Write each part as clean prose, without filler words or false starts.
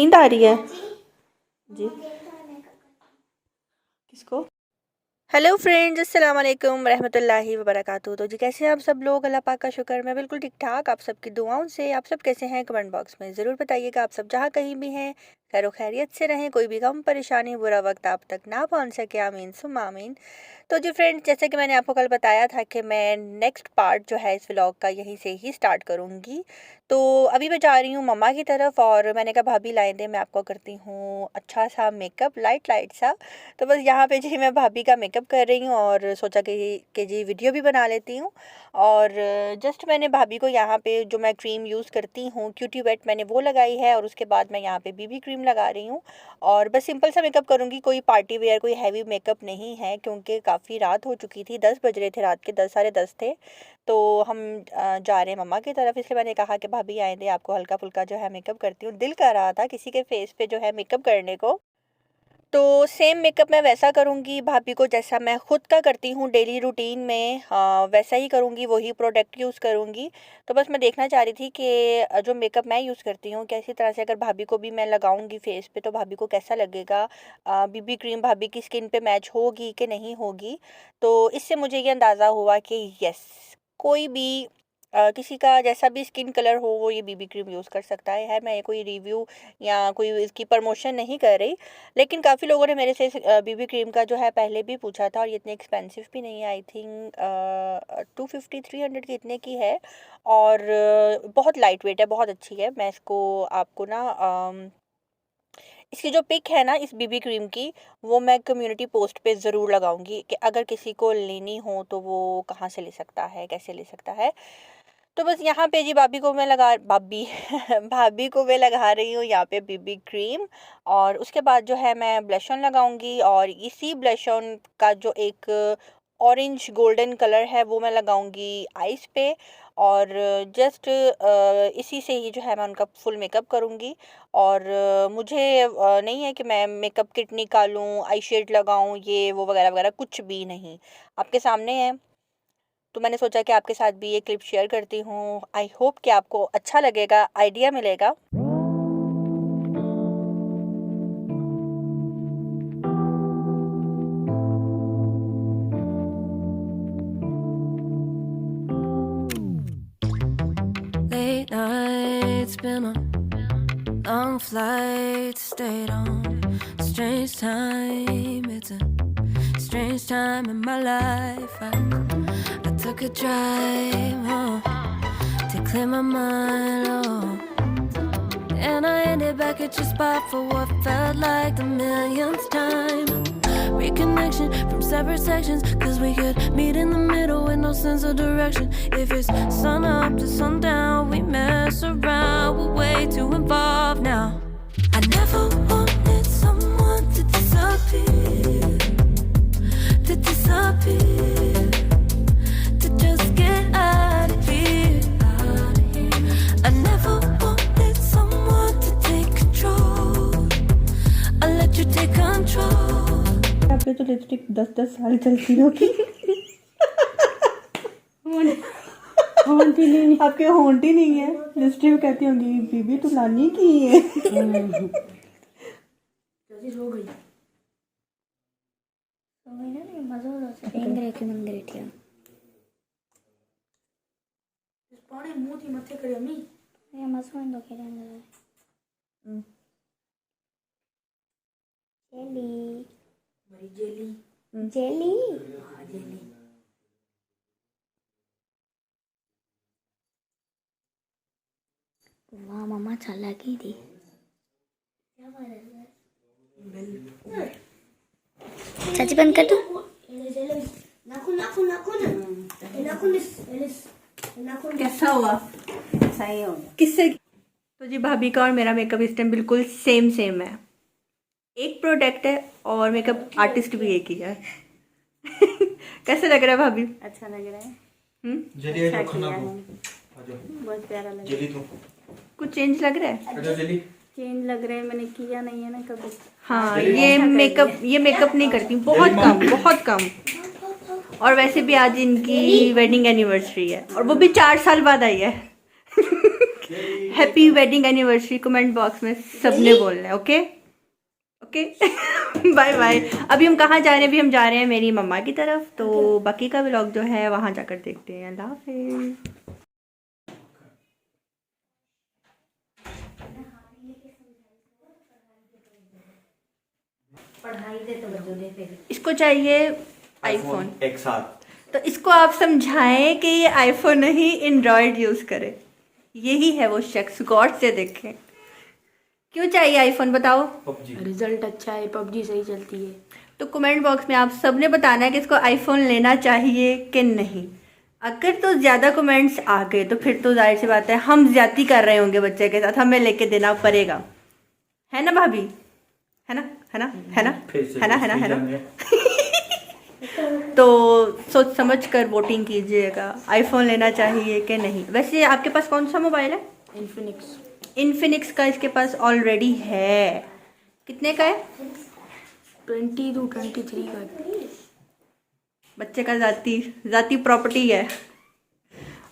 नींद आ रही है जी। किसको? हेलो फ्रेंड्स, अस्सलाम वालेकुम रहमतुल्लाहि व बरकातहू। तो जी कैसे हैं आप सब लोग? अल्लाह पाक का शुक्र, मैं बिल्कुल ठीक ठाक। आप सबकी दुआओं से आप सब कैसे हैं कमेंट बॉक्स में ज़रूर बताइएगा। आप सब जहाँ कहीं भी हैं खैर खैरियत से रहें, कोई भी गम परेशानी बुरा वक्त आप तक ना पहुँच सके, आमीन सुम्मा आमीन। तो जी फ्रेंड्स, जैसे कि मैंने आपको कल बताया था कि मैं नेक्स्ट पार्ट जो है इस व्लॉग का यहीं से ही स्टार्ट करूँगी। तो अभी मैं जा रही हूँ मम्मा की तरफ और मैंने कहा भाभी लाएँ दे, मैं आपको करती हूँ अच्छा सा मेकअप, लाइट सा। तो बस यहाँ पे जी मैं भाभी का मेकअप कर रही हूँ और सोचा कि जी वीडियो भी बना लेती हूँ। और जस्ट मैंने भाभी को यहाँ पे जो मैं क्रीम यूज़ करती हूँ क्यूटी वेट, मैंने वो लगाई है और उसके बाद मैं यहाँ पे बीबी क्रीम लगा रही हूँ। और बस सिंपल सा मेकअप करूँगी, कोई पार्टी वेयर, कोई हैवी मेकअप नहीं है क्योंकि काफ़ी रात हो चुकी थी, 10 बज रहे थे, रात के 10 साढ़े 10 थे। तो हम जा रहे हैं मम्मा की तरफ, इसलिए मैंने कहा कि भाभी आए दे, आपको हल्का फुल्का जो है मेकअप करती हूँ। दिल कर रहा था किसी के फेस पे जो है मेकअप करने को, तो सेम मेकअप मैं वैसा करूँगी भाभी को जैसा मैं ख़ुद का करती हूँ डेली रूटीन में, वैसा ही करूँगी, वही प्रोडक्ट यूज़ करूँगी। तो बस मैं देखना चाह रही थी कि जो मेकअप मैं यूज़ करती हूँ कैसी तरह से अगर भाभी को भी मैं लगाऊँगी फेस पे तो भाभी को कैसा लगेगा, बीबी क्रीम भाभी की स्किन पे मैच होगी कि नहीं होगी। तो इससे मुझे ये अंदाज़ा हुआ कि यस, कोई भी किसी का जैसा भी स्किन कलर हो वो ये बीबी क्रीम यूज़ कर सकता है। मैं ये कोई रिव्यू या कोई इसकी प्रमोशन नहीं कर रही, लेकिन काफ़ी लोगों ने मेरे से बीबी क्रीम का जो है पहले भी पूछा था और ये इतनी एक्सपेंसिव भी नहीं है, आई थिंक 250-300 की इतने की है। और बहुत लाइट वेट है, बहुत अच्छी है। मैं इसको आपको ना इसकी जो पिक है ना इस बीबी क्रीम की, वो मैं कम्युनिटी पोस्ट पे ज़रूर लगाऊंगी कि अगर किसी को लेनी हो तो वो कहाँ से ले सकता है, कैसे ले सकता है। तो बस यहाँ पे जी भाभी को मैं लगा भाभी भाभी को मैं लगा रही हूँ यहाँ पे बीबी क्रीम। और उसके बाद जो है मैं ब्लश ऑन लगाऊंगी और इसी ब्लश ऑन का जो एक ऑरेंज गोल्डन कलर है वो मैं लगाऊंगी आईज पे। और जस्ट इसी से ही जो है मैं उनका फुल मेकअप करूँगी। और मुझे नहीं है कि मैं मेकअप किट निकालूँ, आई शेड लगाऊँ, ये वो वगैरह वगैरह कुछ भी नहीं, आपके सामने है। तो मैंने सोचा कि आपके साथ भी ये क्लिप शेयर करती हूँ। आई होप कि आपको अच्छा लगेगा, आइडिया मिलेगा। Late nights, been on long flights, stayed on strange time. It's a strange time in my life. I took a drive home to clear my mind, and I ended back at your spot for what felt like the millionth time. Reconnection from separate sections, cause we could meet in the middle with no sense of direction. If it's sun up to sundown, we mess around, we're way too involved now. I never wanted someone to disappear, to disappear, to just get out of here. I never wanted someone to take control, I let you take control. आपके तो lipstick 10-10 साल चलती होगी। होंटी नहीं, आपके होंटी नहीं है, lipstick कहती होंगी बीबी तू लानी की है। हो गई ना मजा हो रहा है एंग्रे के मंगरेटिया इस पानी मुंह थी मथे करे अम्मी ये मजा इन दो के अंदर जेली मरी जेली जेली हां जेली। वाह मम्मा चला की थी क्या बात है। चाची बंद कर दो। कैसा हुआ? सही हो गया। किससे? तो जी भाभी का और मेरा मेकअप इस टाइम बिल्कुल सेम है, एक प्रोडक्ट है और मेकअप आर्टिस्ट भी एक ही है। कैसे लग रहा है भाभी? अच्छा लग रहा है। अच्छा किया है, बहुत प्यारा लग रहा है। कुछ चेंज लग रहा है? चेंज लग रहा है, मैंने किया नहीं है ना कभी। हाँ ये मेकअप नहीं करती, बहुत कम। और वैसे भी आज इनकी वेडिंग एनिवर्सरी है और वो भी 4 साल बाद आई है। Happy wedding anniversary comment box में सबने बोलना है। Okay okay bye bye. अभी हम कहाँ जा रहे हैं? अभी हम जा रहे हैं मेरी मम्मा की तरफ, तो बाकी का व्लॉग जो है वहाँ जाकर देखते हैं। अल्लाह हाफिज़। पढ़ाई दे तो बच्चों दे पे इसको चाहिए आईफोन एक साथ, तो इसको आप समझाएं कि ये आईफोन नहीं एंड्रॉयड यूज़ करे। यही है वो शख्स, गौर से देखें। क्यों चाहिए आईफोन बताओ? रिजल्ट अच्छा है, पबजी सही चलती है। तो कमेंट बॉक्स में आप सबने बताना है कि इसको आईफोन लेना चाहिए कि नहीं। अगर तो ज़्यादा कमेंट्स आ गए तो फिर तो जाहिर सी बात है हम ज्यादती कर रहे होंगे बच्चे के साथ, हमें लेके देना पड़ेगा। है ना भाभी? है ना? है ना? है ना? है ना? है ना? है ना? तो सोच समझ कर वोटिंग कीजिएगा, आईफोन लेना चाहिए कि नहीं। वैसे आपके पास कौन सा मोबाइल है? इन्फिनिक्स का इसके पास ऑलरेडी है। कितने का है? 20 to 23 का। बच्चे का जाती प्रॉपर्टी है।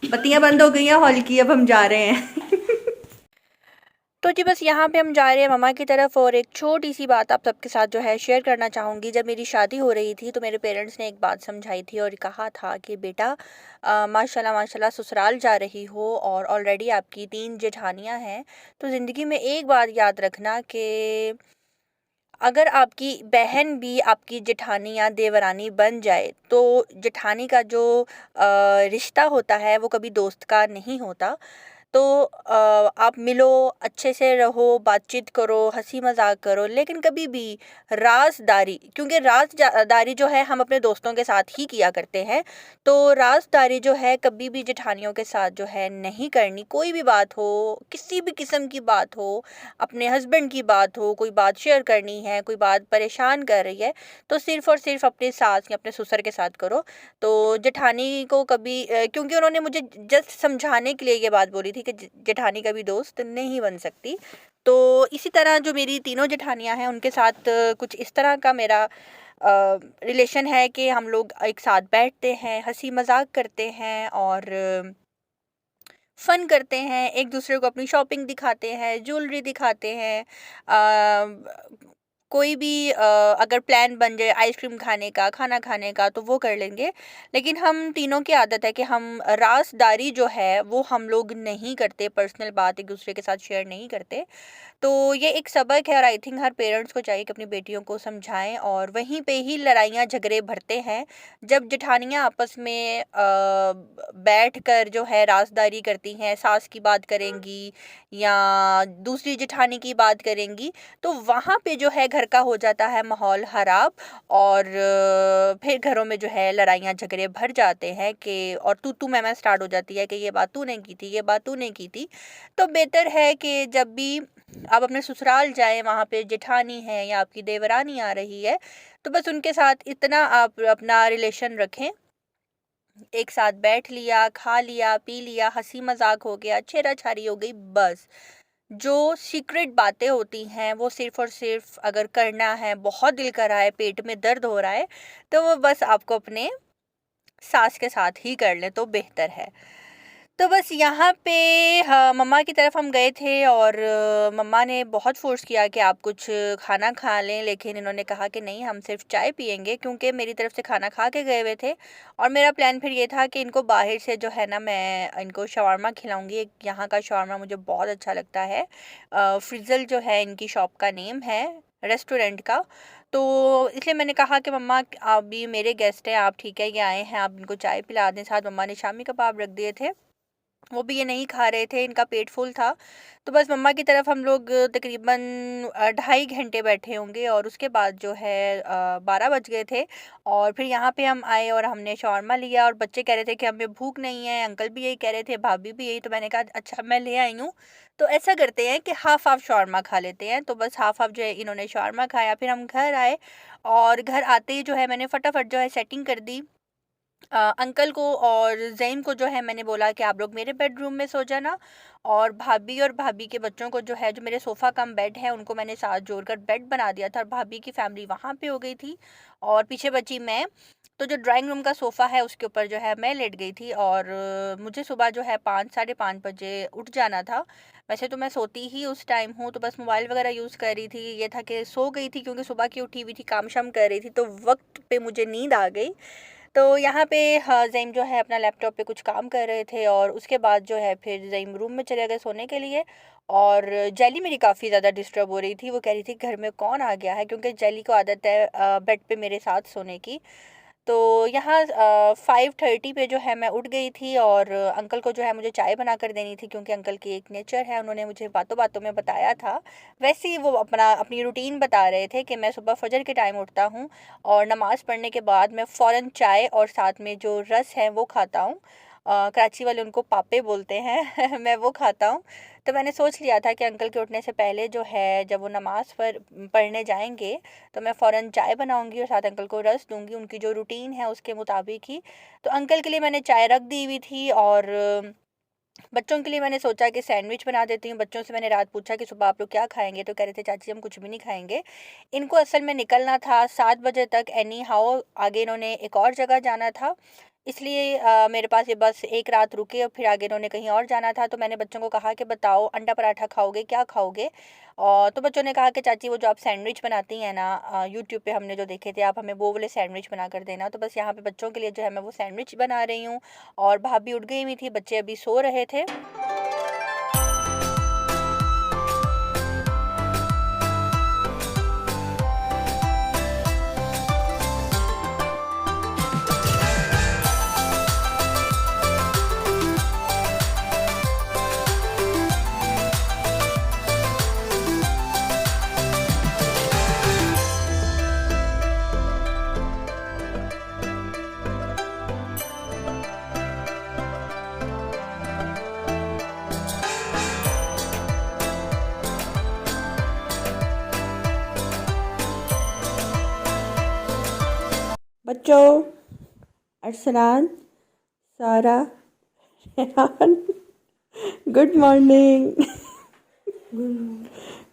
बत्तियां बंद हो गई हैं हॉल की, अब हम जा रहे हैं तो जी बस यहाँ पे हम जा रहे हैं मम्मा की तरफ। और एक छोटी सी बात आप सबके साथ जो है शेयर करना चाहूँगी। जब मेरी शादी हो रही थी तो मेरे पेरेंट्स ने एक बात समझाई थी और कहा था कि बेटा माशाल्लाह माशाल्लाह ससुराल जा रही हो और ऑलरेडी आपकी 3 जेठानियाँ हैं, तो ज़िंदगी में एक बात याद रखना कि अगर आपकी बहन भी आपकी जेठानी या देवरानी बन जाए तो जेठानी का जो रिश्ता होता है वो कभी दोस्त का नहीं होता। तो आप मिलो, अच्छे से रहो, बातचीत करो, हंसी मजाक करो, लेकिन कभी भी राज़दारी, क्योंकि राज़दारी जो है हम अपने दोस्तों के साथ ही किया करते हैं, तो राज़दारी जो है कभी भी जेठानियों के साथ जो है नहीं करनी। कोई भी बात हो, किसी भी किस्म की बात हो, अपने हस्बैंड की बात हो, कोई बात शेयर करनी है, कोई बात परेशान कर रही है, तो सिर्फ़ और सिर्फ अपने सास या अपने ससुर के साथ करो। तो जेठानी को कभी क्योंकि उन्होंने मुझे जस्ट समझाने के लिए ये बात बोली थी कि जेठानी कभी दोस्त नहीं बन सकती। तो इसी तरह जो मेरी तीनों जेठानियां हैं उनके साथ कुछ इस तरह का मेरा रिलेशन है कि हम लोग एक साथ बैठते हैं, हंसी मजाक करते हैं और फ़न करते हैं, एक दूसरे को अपनी शॉपिंग दिखाते हैं, ज्वेलरी दिखाते हैं। कोई भी अगर प्लान बन जाए आइसक्रीम खाने का, खाना खाने का, तो वो कर लेंगे। लेकिन हम तीनों की आदत है कि हम राज़दारी जो है वो हम लोग नहीं करते, पर्सनल बात एक दूसरे के साथ शेयर नहीं करते। तो ये एक सबक है और आई थिंक हर पेरेंट्स को चाहिए कि अपनी बेटियों को समझाएं। और वहीं पे ही लड़ाइयाँ झगड़े भरते हैं जब जेठानियाँ आपस में बैठ कर जो है राज़दारी करती हैं, सास की बात करेंगी या दूसरी जेठानी की बात करेंगी, तो वहाँ पे जो है घर का हो जाता है माहौल ख़राब और फिर घरों में जो है लड़ाइयाँ झगड़े भर जाते हैं कि और तू मैं स्टार्ट हो जाती है कि ये बात तूने की थी, ये बात तूने की थी। तो बेहतर है कि जब भी आप अपने ससुराल जाएं, वहाँ पे जेठानी है या आपकी देवरानी आ रही है, तो बस उनके साथ इतना आप अपना रिलेशन रखें, एक साथ बैठ लिया, खा लिया, पी लिया, हंसी मजाक हो गया, छेड़ाछाड़ी हो गई, बस। जो सीक्रेट बातें होती हैं वो सिर्फ़ और सिर्फ अगर करना है, बहुत दिल कर रहा है, पेट में दर्द हो रहा है, तो वो बस आपको अपने सास के साथ ही कर लें तो बेहतर है। तो बस यहाँ पे हाँ, मम्मा की तरफ हम गए थे और मम्मा ने बहुत फ़ोर्स किया कि आप कुछ खाना खा लें, लेकिन इन्होंने कहा कि नहीं, हम सिर्फ चाय पियेंगे, क्योंकि मेरी तरफ से खाना खा के गए हुए थे। और मेरा प्लान फिर ये था कि इनको बाहर से जो है ना मैं इनको शवारमा खिलाऊंगी। एक यहाँ का शवारमा मुझे बहुत अच्छा लगता है, फ्रिज़ल जो है इनकी शॉप का नेम है रेस्टोरेंट का। तो इसलिए मैंने कहा कि मम्मा आप भी मेरे गेस्ट हैं, आप ठीक है ये आए हैं, आप इनको चाय पिला दें। साथ मम्मा ने शामी कबाब रख दिए थे, वो भी ये नहीं खा रहे थे, इनका पेट फुल था। तो बस मम्मा की तरफ हम लोग तकरीबन 2.5 घंटे बैठे होंगे और उसके बाद जो है 12 बज गए थे। और फिर यहाँ पे हम आए और हमने शॉर्मा लिया और बच्चे कह रहे थे कि हमें भूख नहीं है, अंकल भी यही कह रहे थे, भाभी भी यही। तो मैंने कहा अच्छा मैं ले आई हूँ, तो ऐसा करते हैं कि हाफ़ हाफ़ शॉर्मा खा लेते हैं। तो बस हाफ़ हाफ़ जो है इन्होंने शॉर्मा खाया, फिर हम घर आए और घर आते ही जो है मैंने फटाफट जो है सेटिंग कर दी। अंकल को और ज़ैन को जो है मैंने बोला कि आप लोग मेरे बेडरूम में सो जाना, और भाभी और भाभी के बच्चों को जो है जो मेरे सोफ़ा कम बेड है उनको मैंने साथ जोड़कर बेड बना दिया था और भाभी की फैमिली वहाँ पे हो गई थी और पीछे बची मैं। तो जो ड्राइंग रूम का सोफ़ा है उसके ऊपर जो है मैं लेट गई थी और मुझे सुबह जो है 5 साढ़े 5 बजे उठ जाना था। वैसे तो मैं सोती ही उस टाइम हूँ, तो बस मोबाइल वगैरह यूज़ कर रही थी। ये था कि सो गई थी क्योंकि सुबह की उठी हुई थी, काम-शाम कर रही थी, तो वक़्त पे मुझे नींद आ गई। तो यहाँ पे हाँ, ज़ईम जो है अपना लैपटॉप पे कुछ काम कर रहे थे और उसके बाद जो है फिर ज़ईम रूम में चले गए सोने के लिए। और जेली मेरी काफ़ी ज़्यादा डिस्टर्ब हो रही थी। वो कह रही थी घर में कौन आ गया है, क्योंकि जेली को आदत है बेड पे मेरे साथ सोने की। तो यहाँ 5:30 पे जो है मैं उठ गई थी और अंकल को जो है मुझे चाय बना कर देनी थी, क्योंकि अंकल की एक नेचर है, उन्होंने मुझे बातों-बातों में बताया था। वैसे ही वो अपनी रूटीन बता रहे थे कि मैं सुबह फ़जर के टाइम उठता हूँ और नमाज़ पढ़ने के बाद मैं फ़ौरन चाय और साथ में जो रस है वो खाता हूँ। कराची वाले उनको पापे बोलते हैं मैं वो खाता हूँ। तो मैंने सोच लिया था कि अंकल के उठने से पहले जो है जब वो नमाज़ पढ़ने जाएँगे तो मैं फ़ौरन चाय बनाऊँगी और साथ अंकल को रस दूँगी, उनकी जो रूटीन है उसके मुताबिक ही। तो अंकल के लिए मैंने चाय रख दी हुई थी और बच्चों के लिए मैंने सोचा कि सैंडविच बना देती हूँ। बच्चों से मैंने रात पूछा कि सुबह आप लोग क्या खाएँगे? तो कह रहे थे चाची हम कुछ भी नहीं खाएँगे। इनको असल में निकलना था 7 बजे तक एनी हाउ, आगे इन्होंने एक और जगह जाना था। इसलिए मेरे पास ये बस एक रात रुके और फिर आगे इन्होंने कहीं और जाना था। तो मैंने बच्चों को कहा कि बताओ अंडा पराठा खाओगे, क्या खाओगे? और तो बच्चों ने कहा कि चाची वो जो आप सैंडविच बनाती हैं ना, यूट्यूब पे हमने जो देखे थे, आप हमें वो वाले सैंडविच बना कर देना। तो बस यहाँ पे बच्चों के लिए जो है मैं वो सैंडविच बना रही हूँ और भाभी उठ गई हुई थी, बच्चे अभी सो रहे थे। बच्चों, अरसलान, सारा, Rehan, good morning.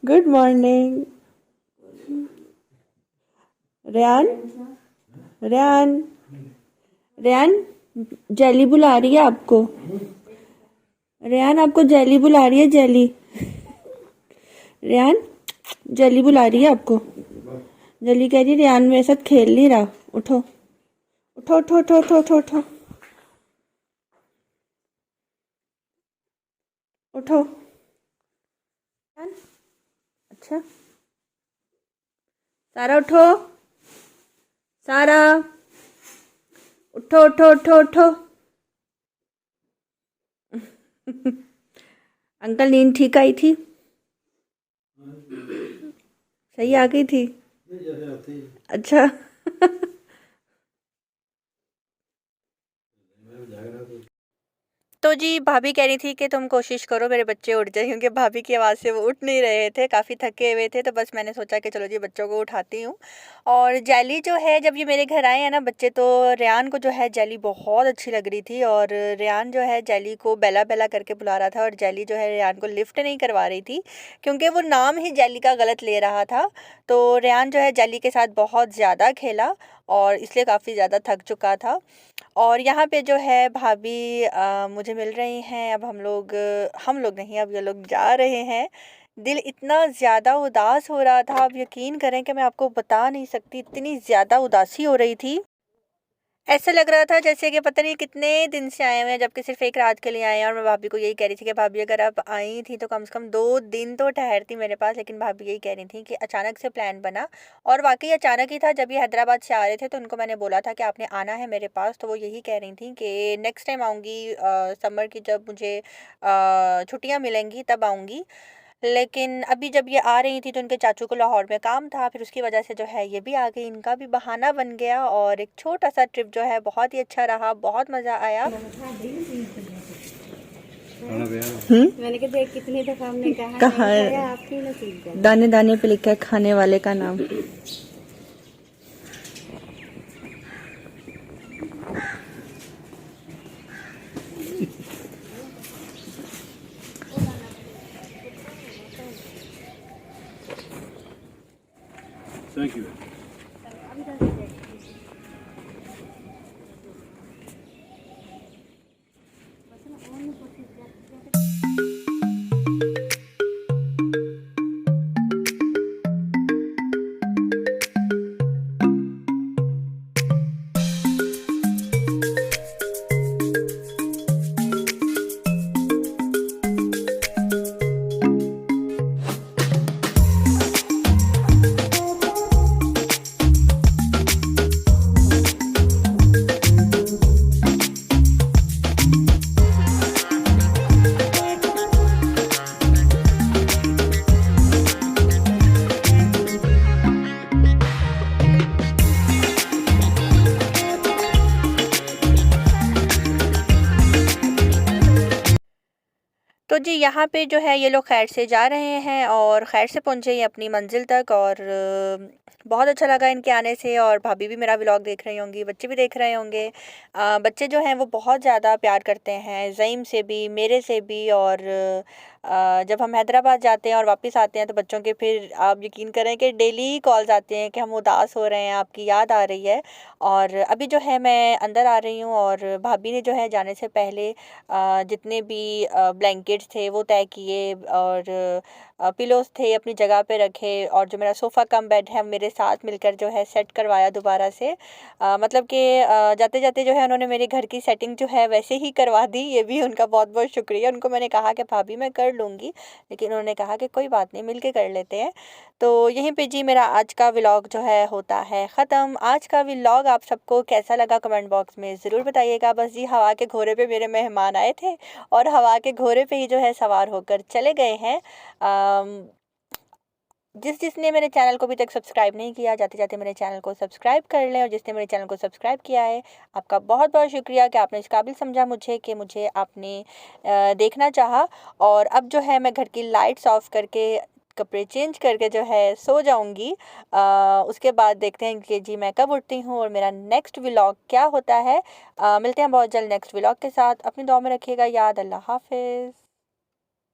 Good morning. Rehan, Rehan, Rehan, jelly बुला रही है आपको। रेहान आपको जेली बुला रही है, जेली। रेहान, जेली बुला रही है आपको। जेली कह रही है रेहान मेरे साथ खेल नहीं रहा, उठो उठो उठो उठो उठो उठो उठो उठो। अच्छा, सारा उठो, सारा उठो उठो उठो उठो। अंकल नींद ठीक आई थी? सही आ गई थी? अच्छा। तो जी भाभी कह रही थी कि तुम कोशिश करो मेरे बच्चे उठ जाए, क्योंकि भाभी की आवाज़ से वो उठ नहीं रहे थे, काफ़ी थके हुए थे। तो बस मैंने सोचा कि चलो जी बच्चों को उठाती हूँ। और जेली जो है जब ये मेरे घर आए हैं ना बच्चे, तो रेयान को जो है जेली बहुत अच्छी लग रही थी और रेयान जो है जेली को बेला बेला करके बुला रहा था और जेली जो है रेयान को लिफ्ट नहीं करवा रही थी, क्योंकि वो नाम ही जेली का गलत ले रहा था। तो रेयान जो है जेली के साथ बहुत ज़्यादा खेला और इसलिए काफ़ी ज़्यादा थक चुका था। और यहाँ पे जो है भाभी मुझे मिल रही हैं। अब हम लोग नहीं, अब ये लोग जा रहे हैं। दिल इतना ज़्यादा उदास हो रहा था, आप यकीन करें कि मैं आपको बता नहीं सकती, इतनी ज़्यादा उदासी हो रही थी। ऐसा लग रहा था जैसे कि पता नहीं कितने दिन से आए हुए हैं, जबकि सिर्फ एक रात के लिए आए हैं। और मैं भाभी को यही कह रही थी कि भाभी अगर आप आई थी तो कम से कम 2 दिन तो ठहरती मेरे पास। लेकिन भाभी यही कह रही थी कि अचानक से प्लान बना, और वाकई अचानक ही था। जब ये हैदराबाद से आ रहे थे तो उनको मैंने बोला था कि आपने आना है मेरे पास, तो वो यही कह रही थी कि नेक्स्ट टाइम आऊँगी, समर की जब मुझे छुट्टियाँ मिलेंगी तब आऊँगी। लेकिन अभी जब ये आ रही थी तो उनके चाचू को लाहौर में काम था, फिर उसकी वजह से जो है ये भी आ गई, इनका भी बहाना बन गया। और एक छोटा सा ट्रिप जो है बहुत ही अच्छा रहा, बहुत मज़ा आया। मैंने कहा देख कितनी दफा हमने कहा है आपकी नसीब का। दाने दाने पे लिखा है खाने वाले का नाम। Thank you. तो जी यहाँ पे जो है ये लोग खैर से जा रहे हैं और खैर से पहुँचे ये अपनी मंजिल तक। और बहुत अच्छा लगा इनके आने से। और भाभी भी मेरा व्लॉग देख रही होंगी, बच्चे भी देख रहे होंगे। बच्चे जो हैं वो बहुत ज़्यादा प्यार करते हैं ज़ईम से भी, मेरे से भी। और जब हम हैदराबाद जाते हैं और वापस आते हैं तो बच्चों के फिर आप यकीन करें कि डेली ही कॉल्स आते हैं कि हम उदास हो रहे हैं, आपकी याद आ रही है। और अभी जो है मैं अंदर आ रही हूँ और भाभी ने जो है जाने से पहले जितने भी ब्लैंकेट्स थे वो तय किए और पिलोस थे अपनी जगह पे रखे। और जो मेरा सोफ़ा कम बेड है मेरे साथ मिलकर जो है सेट करवाया दोबारा से। मतलब कि जाते जाते जो है उन्होंने मेरे घर की सेटिंग जो है वैसे ही करवा दी। ये भी उनका बहुत बहुत शुक्रिया। उनको मैंने कहा कि भाभी मैं कर लूँगी, लेकिन उन्होंने कहा कि कोई बात नहीं, मिल के कर लेते हैं। तो यहीं पे जी मेरा आज का व्लॉग जो है होता है ख़त्म। आज का व्लॉग आप सबको कैसा लगा कमेंट बॉक्स में ज़रूर बताइएगा। बस जी हवा के घोड़े पे मेरे मेहमान आए थे और हवा के घोड़े पे ही जो है सवार होकर चले गए हैं। जिसने मेरे चैनल को अभी तक सब्सक्राइब नहीं किया, जाते जाते मेरे चैनल को सब्सक्राइब कर लें। और जिसने मेरे चैनल को सब्सक्राइब किया है, आपका बहुत बहुत शुक्रिया कि आपने इस काबिल समझा मुझे कि मुझे आपने देखना चाहा। और अब जो है मैं घर की लाइट्स ऑफ करके कपड़े चेंज करके जो है सो जाऊंगी। उसके बाद देखते हैं कि जी मैं कब उठती हूँ और मेरा नेक्स्ट व्लॉग क्या होता है। मिलते हैं बहुत जल्द नेक्स्ट व्लॉग के साथ। अपनी दुआ में रखिएगा याद। अल्लाह हाफिज़।